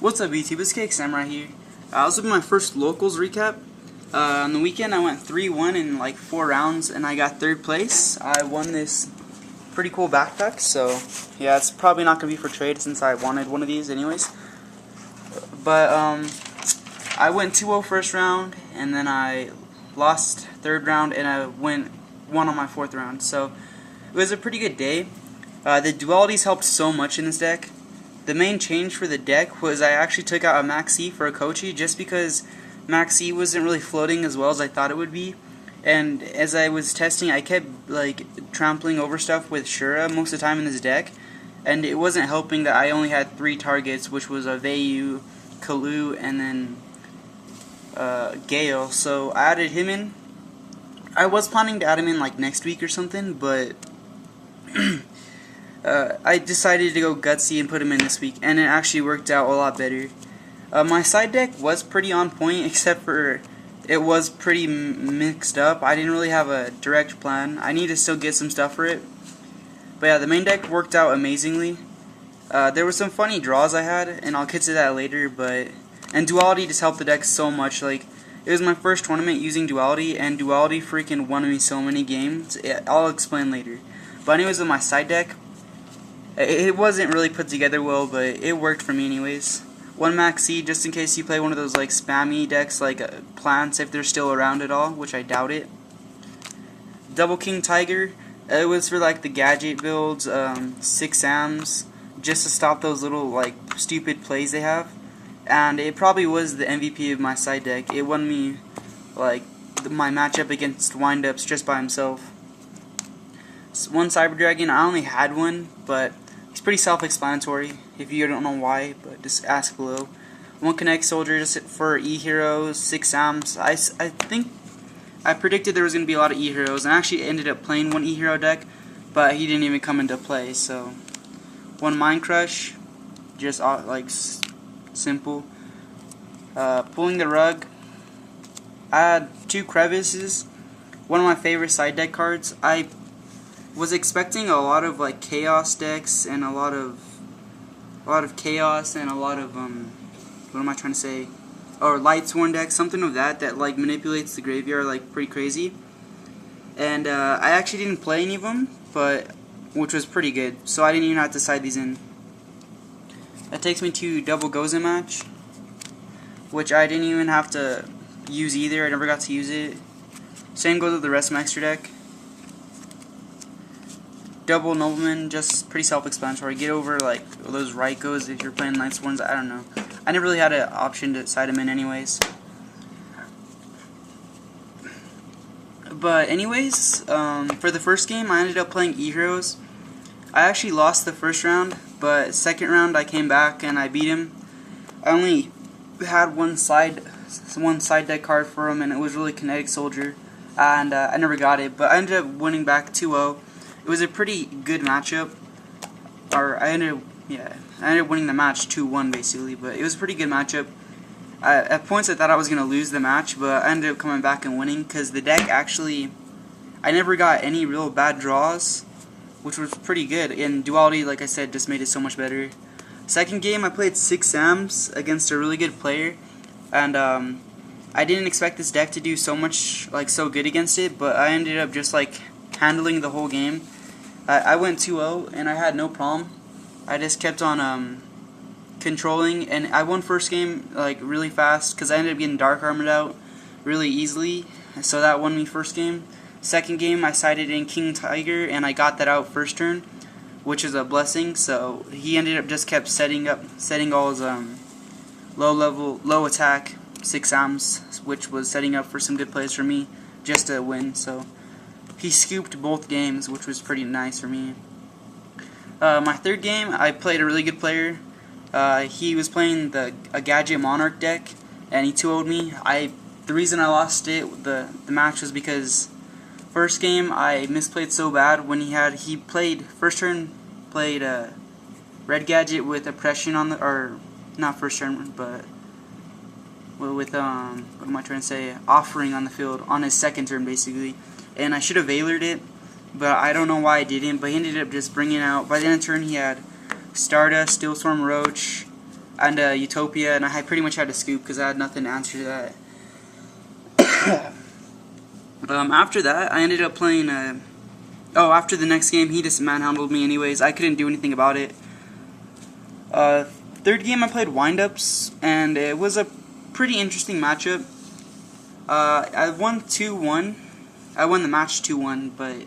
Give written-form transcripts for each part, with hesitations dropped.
What's up YouTube, it's kxsamurai here. I was doing my first locals recap. On the weekend I went 3-1 in like 4 rounds and I got 3rd place. I won this pretty cool backpack, so yeah, it's probably not going to be for trade since I wanted one of these anyways. But I went 2-0 first round and then I lost 3rd round and I won on my 4th round. So it was a pretty good day. The dualities helped so much in this deck. The main change for the deck was I actually took out a Maxi for a Kochi just because Maxi wasn't really floating as well as I thought it would be. And as I was testing, I kept like trampling over stuff with Shura most of the time in this deck, and it wasn't helping that I only had 3 targets, which was a Vayu, Kalu, and then Gale. So I added him in. I was planning to add him in like next week or something, but I decided to go gutsy and put him in this week, and it actually worked out a lot better. My side deck was pretty on point, except for it was pretty mixed up. I didn't really have a direct plan. I need to still get some stuff for it. But yeah, the main deck worked out amazingly. There were some funny draws I had, and I'll get to that later, and Duality just helped the deck so much. Like, it was my first tournament using Duality, and Duality freaking won me so many games. I'll explain later. But anyways, with my side deck, it wasn't really put together well, but it worked for me anyways. One Maxi, just in case you play one of those like spammy decks like Plants, if they're still around at all, which I doubt it. Double King Tiger, it was for like the gadget builds, 6 Ams, just to stop those little like stupid plays they have. And it probably was the MVP of my side deck. It won me like my matchup against windups just by himself. One Cyber Dragon, I only had one, but it's pretty self-explanatory if you don't know why, but just ask below. One Connect Soldier just for E-Heroes, 6 Ams. I think I predicted there was going to be a lot of E-Heroes, and I actually ended up playing one E-Hero deck, but he didn't even come into play. So one Mind Crush, just like simple. Pulling the Rug, I had 2 Crevices, one of my favorite side deck cards. I was expecting a lot of like chaos decks and a lot of chaos and a lot of what am I trying to say? Or Lightsworn decks, something of that like manipulates the graveyard like pretty crazy. And I actually didn't play any of them, but which was pretty good. So I didn't even have to side these in. That takes me to Double Gozen match, which I didn't even have to use either. I never got to use it. Same goes with the rest of my extra deck. Double Nobleman, just pretty self-explanatory. Get over like those Raikos if you're playing Lightsworns. I don't know. I never really had an option to side them in anyways. But anyways, for the first game I ended up playing E-Heroes. I actually lost the first round, but second round I came back and I beat him. I only had one side deck card for him, and it was really Kinetic Soldier, and I never got it, but I ended up winning back 2-0. It was a pretty good matchup, or I ended up winning the match 2-1 basically, but it was a pretty good matchup. At points I thought I was going to lose the match, but I ended up coming back and winning, because the deck actually, I never got any real bad draws, which was pretty good, and Duality, like I said, just made it so much better. Second game I played 6 Sams against a really good player, and I didn't expect this deck to do so much, like so good against it, but I ended up just like handling the whole game. I went 2-0 and I had no problem. I just kept on controlling, and I won first game like really fast because I ended up getting Dark Armored out really easily, so that won me first game. Second game I sided in King Tiger and I got that out first turn, which is a blessing. So he ended up just kept setting all his low attack 6 Ams, which was setting up for some good plays for me just to win. So he scooped both games, which was pretty nice for me. My third game, I played a really good player. He was playing a Gadget Monarch deck, and he 2-0'd me. The reason I lost the match was because first game I misplayed so bad when he played first turn played Red Gadget with Oppression on the, or not first turn, but with what am I trying to say? Offering on the field on his second turn basically. And I should have Veilered it, but I don't know why I didn't. But he ended up just bringing out, by the end of the turn he had Stardust, Steelstorm Roach, and Utopia, and I pretty much had to scoop because I had nothing to answer to that. After that, I ended up playing. After the next game, he just manhandled me. Anyways, I couldn't do anything about it. Third game, I played windups, and it was a pretty interesting matchup. I won 2-1. I won the match 2-1, but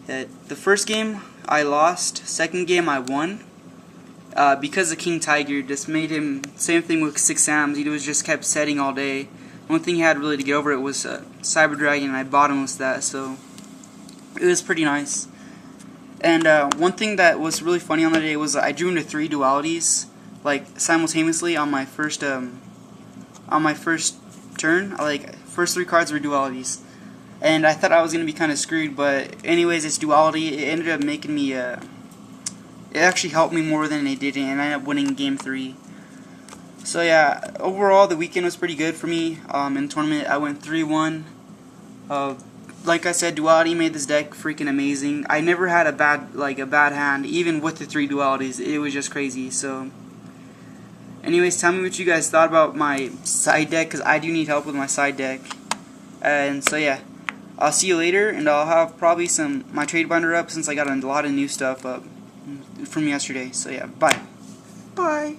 the first game I lost. Second game I won. Because the King Tiger just made him, same thing with 6Sams, he was just kept setting all day. One thing he had really to get over it was Cyber Dragon, and I bottomless that, so it was pretty nice. And one thing that was really funny on the day was I drew into 3 dualities, like simultaneously on my first turn. Like first 3 cards were dualities, and I thought I was gonna be kind of screwed. But anyways, it's duality. It ended up making me. It actually helped me more than it didn't, and I ended up winning game 3. So yeah, overall the weekend was pretty good for me. In the tournament, I went 3-1. Like I said, duality made this deck freaking amazing. I never had a bad hand, even with the 3 dualities. It was just crazy. So, anyways, tell me what you guys thought about my side deck, because I do need help with my side deck. And so yeah, I'll see you later, and I'll have probably my trade binder up since I got a lot of new stuff up from yesterday. So yeah, bye. Bye.